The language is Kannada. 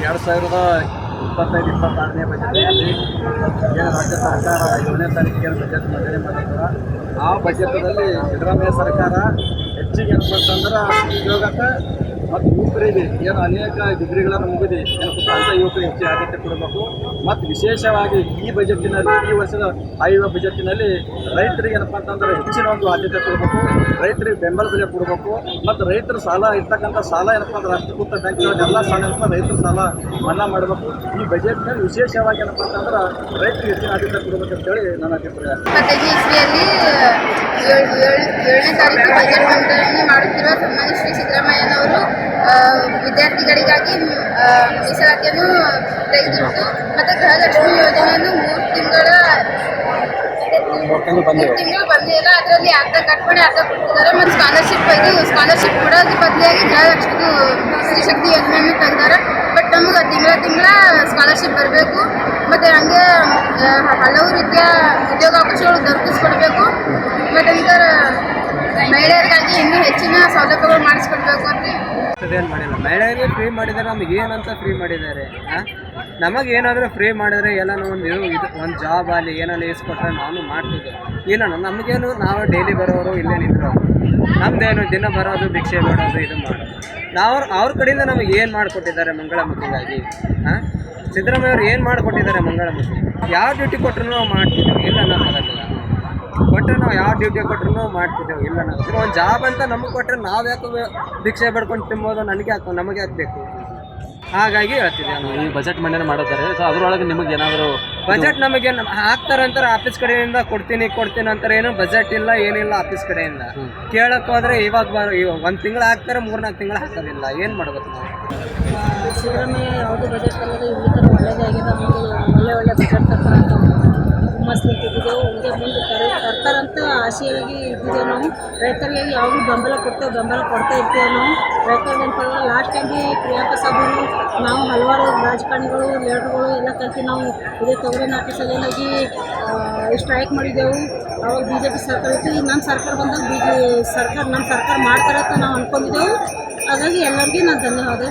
2025-26ನೇ ಬಜೆಟ್ನಲ್ಲಿ ಏನು ರಾಜ್ಯ ಸರ್ಕಾರ 7ನೇ ತಾರೀಕಿಗೆ ಬಜೆಟ್ ಮಂಡನೆ ಮಾಡಿದ್ರೆ ಆ ಬಜೆಟ್ನಲ್ಲಿ ಸಿದ್ದರಾಮಯ್ಯ ಸರ್ಕಾರ ಹೆಚ್ಚಿಗೆ ಏನಪ್ಪಂತಂದ್ರೆ ಉದ್ಯೋಗಕ್ಕೆ ಮತ್ತು ಯುವಕರಿಗೆ ಏನು ಅನೇಕ ಡಿಗ್ರಿಗಳನ್ನು ಮುಗಿದು ಏನಪ್ಪ ಅಂಥ ಯುವಕರಿಗೆ ಹೆಚ್ಚಿನ ಆದ್ಯತೆ ಕೊಡಬೇಕು. ಮತ್ತು ವಿಶೇಷವಾಗಿ ಈ ಬಜೆಟ್ಟಿನಲ್ಲಿ ಈ ವರ್ಷದ ಆಯುವ ಬಜೆಟ್ಟಿನಲ್ಲಿ ರೈತರಿಗೆ ಏನಪ್ಪ ಅಂತಂದ್ರೆ ಹೆಚ್ಚಿನ ಒಂದು ಆದ್ಯತೆ ಕೊಡಬೇಕು. ರೈತರಿಗೆ ಬೆಂಬಲ ಬೆಲೆ ಕೊಡಬೇಕು. ಮತ್ತು ರೈತರ ಸಾಲ ಇರ್ತಕ್ಕಂಥ ಸಾಲ ಏನಪ್ಪ ಅಂದ್ರೆ ರಾಷ್ಟ್ರೀಕೃತ ಬ್ಯಾಂಕ್ಗಳನ್ನೆಲ್ಲ ಸಾಲ ಏನಪ್ಪ ರೈತರ ಸಾಲ ಮನ್ನಾ ಮಾಡಬೇಕು. ಈ ಬಜೆಟ್ನಲ್ಲಿ ವಿಶೇಷವಾಗಿ ಏನಪ್ಪ ಅಂತಂದ್ರೆ ರೈತರಿಗೆ ಹೆಚ್ಚಿನ ಆದ್ಯತೆ ಕೊಡಬೇಕಂತೇಳಿ ನನ್ನ ಅಭಿಪ್ರಾಯ. 7ನೇ ತಾರೀಕು ಬಜೆಟ್ ಮಂಡನೆ ಮಾಡುತ್ತಿರುವ ಸನ್ಮಾನ್ಯ ಶ್ರೀ ಸಿದ್ದರಾಮಯ್ಯನವರು ವಿದ್ಯಾರ್ಥಿಗಳಿಗಾಗಿ ಮೀಸಲಾತಿಯನ್ನು ತೆಗೆದಿಟ್ಟು ಮತ್ತು ಗೃಹಲಕ್ಷ್ಮಿ ಯೋಜನೆಯನ್ನು 3 ತಿಂಗಳು ಬಂದೇ ಇಲ್ಲ. ಅದರಲ್ಲಿ ಅರ್ಧ ಕಟ್ಪಣೆ ಅರ್ಧ ಕೊಟ್ಟಿದ್ದಾರೆ. ಮತ್ತು ಸ್ಕಾಲರ್ಶಿಪ್ ಕೊಡೋದ್ರ ಬದಲಾಗಿ ಗೃಹಲಕ್ಷ್ಮಿದು ಸ್ತ್ರೀಶಕ್ತಿ ಯೋಜನೆಯನ್ನು ತೆಗೆದಾರೆ. ಬಟ್ ನಮ್ಗೆ ತಿಂಗಳ ಸ್ಕಾಲರ್ಶಿಪ್ ಬರಬೇಕು. ಮತ್ತು ಹಂಗೆ ಹಲವು ರೀತಿಯ ಉದ್ಯೋಗಾವಕಾಶಗಳು ದೊರಕಿಸ್ಕೊಡ್ಬೇಕು. ಮತ್ತು ಇದರ ಮಹಿಳೆಯರಿಗಾಗಿ ಇನ್ನೂ ಹೆಚ್ಚಿನ ಸೌಲಭ್ಯಗಳು ಮಾಡಿಸ್ಕೊಡ್ಬೇಕು ಅಂತ. ಏನು ಮಾಡಿಲ್ಲ, ಮಹಿಳೆಯರಿಗೆ ಫ್ರೀ ಮಾಡಿದ್ದಾರೆ. ನಮಗೆ ಏನಂತ ಫ್ರೀ ಮಾಡಿದ್ದಾರೆ? ನಮಗೆ ಏನಾದರೂ ಫ್ರೀ ಮಾಡಿದ್ರೆ ಎಲ್ಲ ಒಂದು ಜಾಬ್ ಅಲ್ಲಿ ಏನಾದ್ರು ಇಸ್ಕೊಟ್ರೆ ನಾನು ಮಾಡ್ತಿದ್ದೆ. ಇಲ್ಲ ನಮಗೇನು, ನಾವು ಡೈಲಿ ಬರೋರು ಇಲ್ಲೇ ನಿಂತರು, ನಮ್ಮದೇನು ದಿನ ಬರೋದು ಭಿಕ್ಷೆ ಮಾಡೋದು ಇದು ಮಾಡೋದು. ಅವ್ರ ಕಡೆಯಿಂದ ನಮಗೆ ಏನು ಮಾಡಿಕೊಟ್ಟಿದ್ದಾರೆ ಮಂಗಳಮುಖಿಗಾಗಿ? ಸಿದ್ದರಾಮಯ್ಯ ಅವ್ರು ಏನು ಮಾಡಿಕೊಟ್ಟಿದ್ದಾರೆ ಮಂಗಳಮುಖಿ? ಯಾವ ಡ್ಯೂಟಿ ಕೊಟ್ಟರು ನಾವು ಮಾಡ್ತಿದ್ದೇವೆ, ಇಲ್ಲ ಅನ್ನೋಕ್ಕಾಗಲ್ಲ. ಕೊಟ್ಟರೆ ನಾವು ಯಾವ ಡ್ಯೂಟಿ ಕೊಟ್ಟರು ಮಾಡ್ತಿದ್ದೇವೆ, ಇಲ್ಲ ನಾವು ಒಂದು ಜಾಬ್ ಅಂತ ನಮಗೆ ಕೊಟ್ಟರೆ ನಾವು ಯಾಕೆ ಭಿಕ್ಷೆ ಪಡ್ಕೊಂಡು ತಿನ್ಬೋದು? ನಮಗೆ ಹಾಕಬೇಕು. ಹಾಗಾಗಿ ಹೇಳ್ತಿದ್ದೆ ಈ ಬಜೆಟ್ ಮಂಡನೆ ಮಾಡಿದ್ದಾರೆ. ಸೊ ಅದರೊಳಗೆ ನಿಮಗೆ ಏನಾದರೂ ಬಜೆಟ್ ನಮಗೆ ಹಾಕ್ತಾರಂತಾರೆ ಆಫೀಸ್ ಕಡೆಯಿಂದ ಕೊಡ್ತೀನಿ ಅಂತಾರೆ. ಏನು ಬಜೆಟ್ ಇಲ್ಲ, ಏನಿಲ್ಲ ಆಫೀಸ್ ಕಡೆಯಿಂದ. ಕೇಳಕ್ಕೆ ಹೋದರೆ ಇವಾಗ 1 ತಿಂಗಳು ಹಾಕ್ತಾರೆ, 3-4 ತಿಂಗಳು ಹಾಕೋದಿಲ್ಲ. ಏನು ಮಾಡ್ಬೇಕು ನಾವು? ಸಿದ್ದರಾಮಯ್ಯ ಯಾವುದೇ ಬಜೆಟ್ ಅಲ್ಲದೆ ಈ ಥರ ಒಳ್ಳೆಯದಾಗಿದೆ. ಒಳ್ಳೆ ಬಜೆಟ್ ತರ್ತಾರಂತ ಹುಮ್ಮಸ್ಲಿಕ್ಕಿದ್ದೆವು. ಹೀಗೆ ಮುಂದೆ ತರ್ತಾರಂತ ಆಸೆಯಾಗಿ ಇದ್ದಿದ್ದೇವೆ ನಾವು. ರೈತರಿಗೆ ಯಾವಾಗಲೂ ಬೆಂಬಲ ಕೊಡ್ತಾ ಇರ್ತೇವೆ ನಾವು. ರೈತರಿಗೆ ಲಾಸ್ಟ್ ಟೈಮ್ ಭೀ ಪ್ರಿಯಾಂಕಾ ಸಾಬರು, ನಾವು ಹಲವಾರು ರಾಜಕಾರಣಿಗಳು ಲೀಡರ್ಗಳು ಎಲ್ಲ ಕಲಿತು ನಾವು ಇದೇ ತೊಗರಿ ನಾಟಿ ಸಲುವಾಗಿ ಸ್ಟ್ರೈಕ್ ಮಾಡಿದ್ದೆವು. ಅವಾಗ BJP ಸರ್ಕಾರ ಇತ್ತು. ಈಗ ನಮ್ಮ ಸರ್ಕಾರ ಬಂದಾಗ ನಮ್ಮ ಸರ್ಕಾರ ಮಾಡ್ತಾರೆ ಅಂತ ನಾವು ಅಂದ್ಕೊಂಡಿದ್ದೆವು. ಹಾಗಾಗಿ ಎಲ್ಲರಿಗೂ ನಾನು ಧನ್ಯವಾದ.